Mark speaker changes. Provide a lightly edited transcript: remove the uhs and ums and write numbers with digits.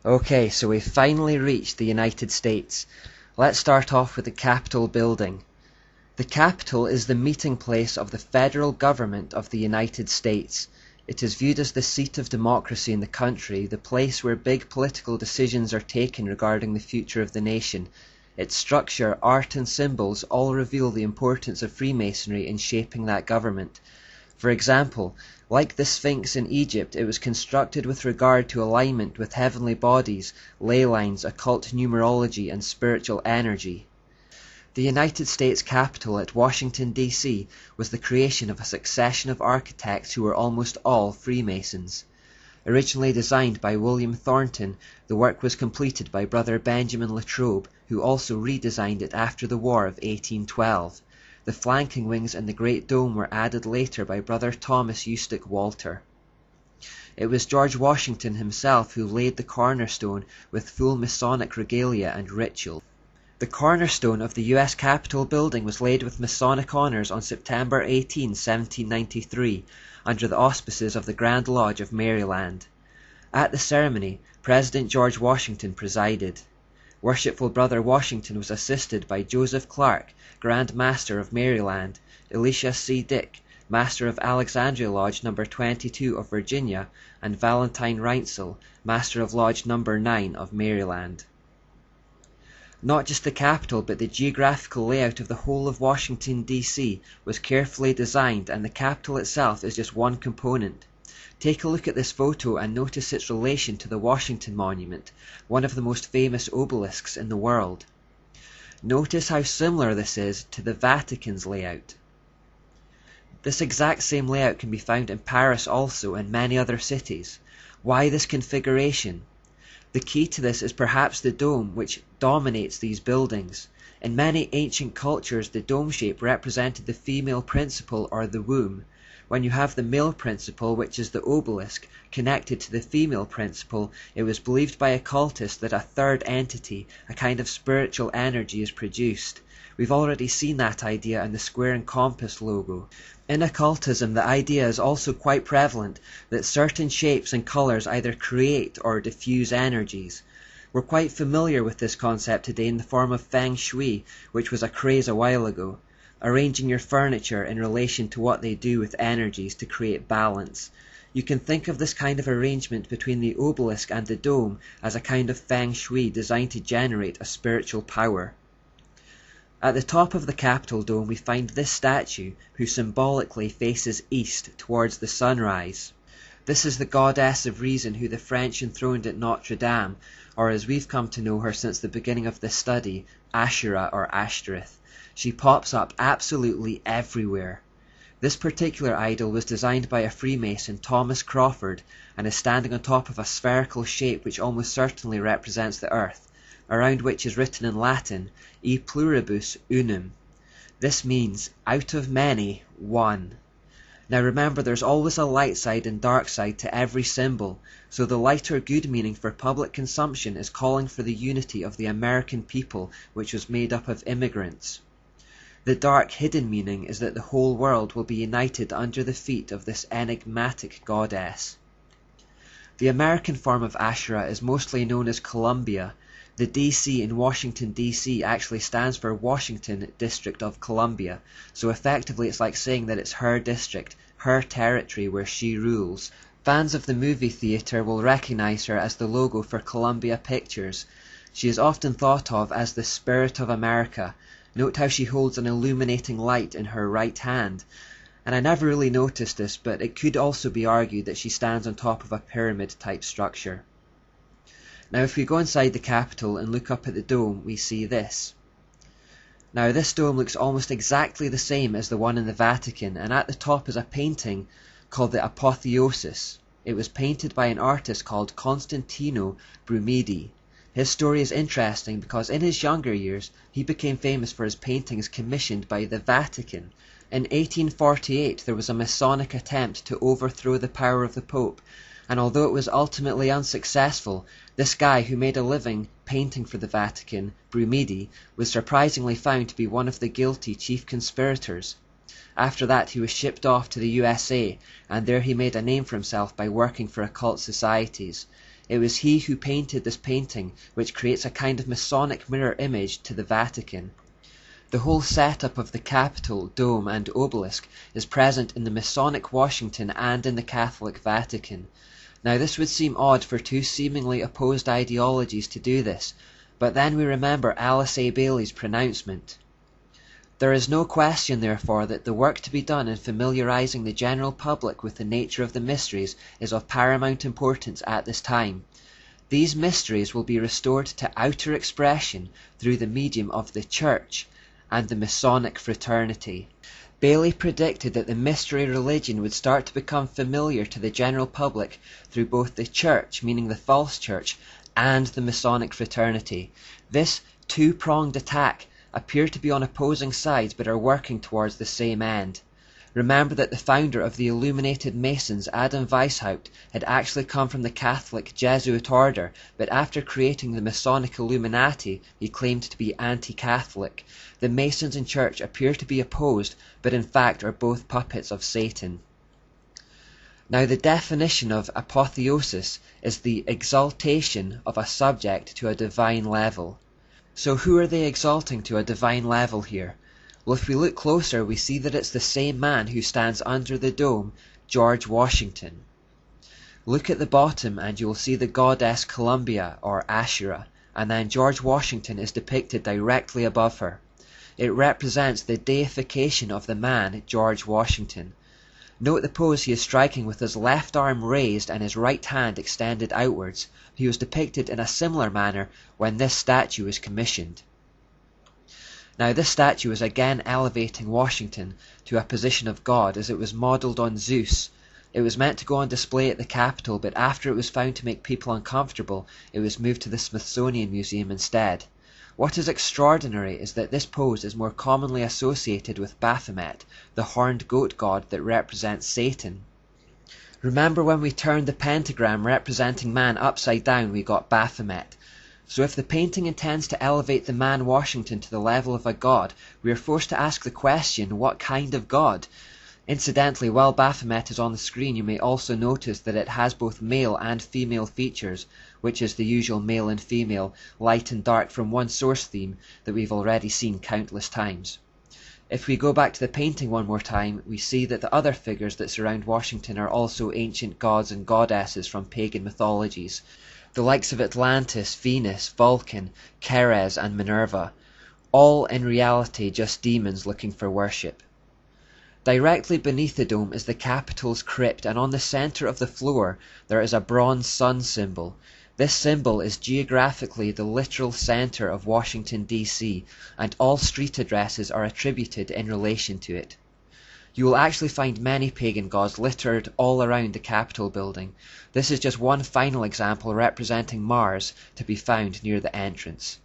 Speaker 1: Okay, so we've finally reached the United States. Let's start off with the Capitol building. The Capitol is the meeting place of the federal government of the United States. It is viewed as the seat of democracy in the country, the place where big political decisions are taken regarding the future of the nation. Its structure, art and symbols all reveal the importance of Freemasonry in shaping that government. For example, like the Sphinx in Egypt, it was constructed with regard to alignment with heavenly bodies, ley lines, occult numerology, and spiritual energy. The United States Capitol at Washington, D.C. was the creation of a succession of architects who were almost all Freemasons. Originally designed by William Thornton, the work was completed by Brother Benjamin Latrobe, who also redesigned it after the War of 1812. The flanking wings and the Great Dome were added later by Brother Thomas Eustace Walter. It was George Washington himself who laid the cornerstone with full Masonic regalia and ritual. The cornerstone of the U.S. Capitol building was laid with Masonic honors on September 18, 1793, under the auspices of the Grand Lodge of Maryland. At the ceremony, President George Washington presided. Worshipful Brother Washington was assisted by Joseph Clark, Grand Master of Maryland, Elisha C. Dick, Master of Alexandria Lodge No. 22 of Virginia, and Valentine Reinsel, Master of Lodge No. 9 of Maryland. Not just the Capitol, but the geographical layout of the whole of Washington, D.C. was carefully designed, and the Capitol itself is just one component. Take a look at this photo and notice its relation to the Washington Monument, one of the most famous obelisks in the world. Notice how similar this is to the Vatican's layout. This exact same layout can be found in Paris also and many other cities. Why this configuration? The key to this is perhaps the dome, which dominates these buildings. In many ancient cultures, the dome shape represented the female principle or the womb. When you have the male principle, which is the obelisk, connected to the female principle, it was believed by occultists that a third entity, a kind of spiritual energy, is produced. We've already seen that idea in the square and compass logo. In occultism, the idea is also quite prevalent that certain shapes and colors either create or diffuse energies. We're quite familiar with this concept today in the form of Feng Shui, which was a craze a while ago, arranging your furniture in relation to what they do with energies to create balance. You can think of this kind of arrangement between the obelisk and the dome as a kind of Feng Shui designed to generate a spiritual power. At the top of the Capitol dome we find this statue, who symbolically faces east towards the sunrise. This is the goddess of reason who the French enthroned at Notre Dame, or as we've come to know her since the beginning of this study, Ashura or Ashtoreth. She pops up absolutely everywhere. This particular idol was designed by a Freemason, Thomas Crawford, and is standing on top of a spherical shape which almost certainly represents the earth, around which is written in Latin, E pluribus unum. This means, out of many, one. Now remember, there's always a light side and dark side to every symbol, so the lighter good meaning for public consumption is calling for the unity of the American people, which was made up of immigrants. The dark hidden meaning is that the whole world will be united under the feet of this enigmatic goddess. The American form of Ashura is mostly known as Columbia. The DC in Washington, D.C. actually stands for Washington District of Columbia, so effectively it's like saying that it's her district, her territory where she rules. Fans of the movie theatre will recognize her as the logo for Columbia Pictures. She is often thought of as the Spirit of America. Note how she holds an illuminating light in her right hand. And I never really noticed this, but it could also be argued that she stands on top of a pyramid-type structure. Now if we go inside the Capitol and look up at the dome, we see this. Now this dome looks almost exactly the same as the one in the Vatican, and at the top is a painting called the Apotheosis. It was painted by an artist called Constantino Brumidi. His story is interesting because in his younger years he became famous for his paintings commissioned by the Vatican. In 1848 there was a Masonic attempt to overthrow the power of the Pope, and although it was ultimately unsuccessful, this guy who made a living painting for the Vatican, Brumidi, was surprisingly found to be one of the guilty chief conspirators. After that he was shipped off to the USA, and there he made a name for himself by working for occult societies. It was he who painted this painting, which creates a kind of Masonic mirror image to the Vatican. The whole setup of the Capitol, dome, and obelisk is present in the Masonic Washington and in the Catholic Vatican. Now this would seem odd for two seemingly opposed ideologies to do this, but then we remember Alice A. Bailey's pronouncement. There is no question, therefore, that the work to be done in familiarizing the general public with the nature of the mysteries is of paramount importance at this time. These mysteries will be restored to outer expression through the medium of the Church and the Masonic fraternity. Bailey predicted that the mystery religion would start to become familiar to the general public through both the Church, meaning the false Church, and the Masonic fraternity. This two-pronged attack appear to be on opposing sides but are working towards the same end. Remember that the founder of the Illuminated Masons, Adam Weishaupt, had actually come from the Catholic Jesuit order, but after creating the Masonic Illuminati, he claimed to be anti-Catholic. The Masons and Church appear to be opposed, but in fact are both puppets of Satan. Now the definition of apotheosis is the exaltation of a subject to a divine level. So who are they exalting to a divine level here? Well, if we look closer, we see that it's the same man who stands under the dome, George Washington. Look at the bottom and you will see the goddess Columbia, or Asherah, and then George Washington is depicted directly above her. It represents the deification of the man, George Washington. Note the pose he is striking with his left arm raised and his right hand extended outwards. He was depicted in a similar manner when this statue was commissioned. Now this statue is again elevating Washington to a position of God, as it was modelled on Zeus. It was meant to go on display at the Capitol, but after it was found to make people uncomfortable, it was moved to the Smithsonian Museum instead. What is extraordinary is that this pose is more commonly associated with Baphomet, the horned goat god that represents Satan. Remember when we turned the pentagram representing man upside down, we got Baphomet. So if the painting intends to elevate the man Washington to the level of a god, we are forced to ask the question, what kind of god? Incidentally, while Baphomet is on the screen, you may also notice that it has both male and female features, which is the usual male and female, light and dark from one source theme that we've already seen countless times. If we go back to the painting one more time, we see that the other figures that surround Washington are also ancient gods and goddesses from pagan mythologies, the likes of Atlantis, Venus, Vulcan, Ceres and Minerva, all in reality just demons looking for worship. Directly beneath the dome is the Capitol's crypt, and on the center of the floor there is a bronze sun symbol. This symbol is geographically the literal center of Washington, D.C., and all street addresses are attributed in relation to it. You will actually find many pagan gods littered all around the Capitol building. This is just one final example representing Mars to be found near the entrance.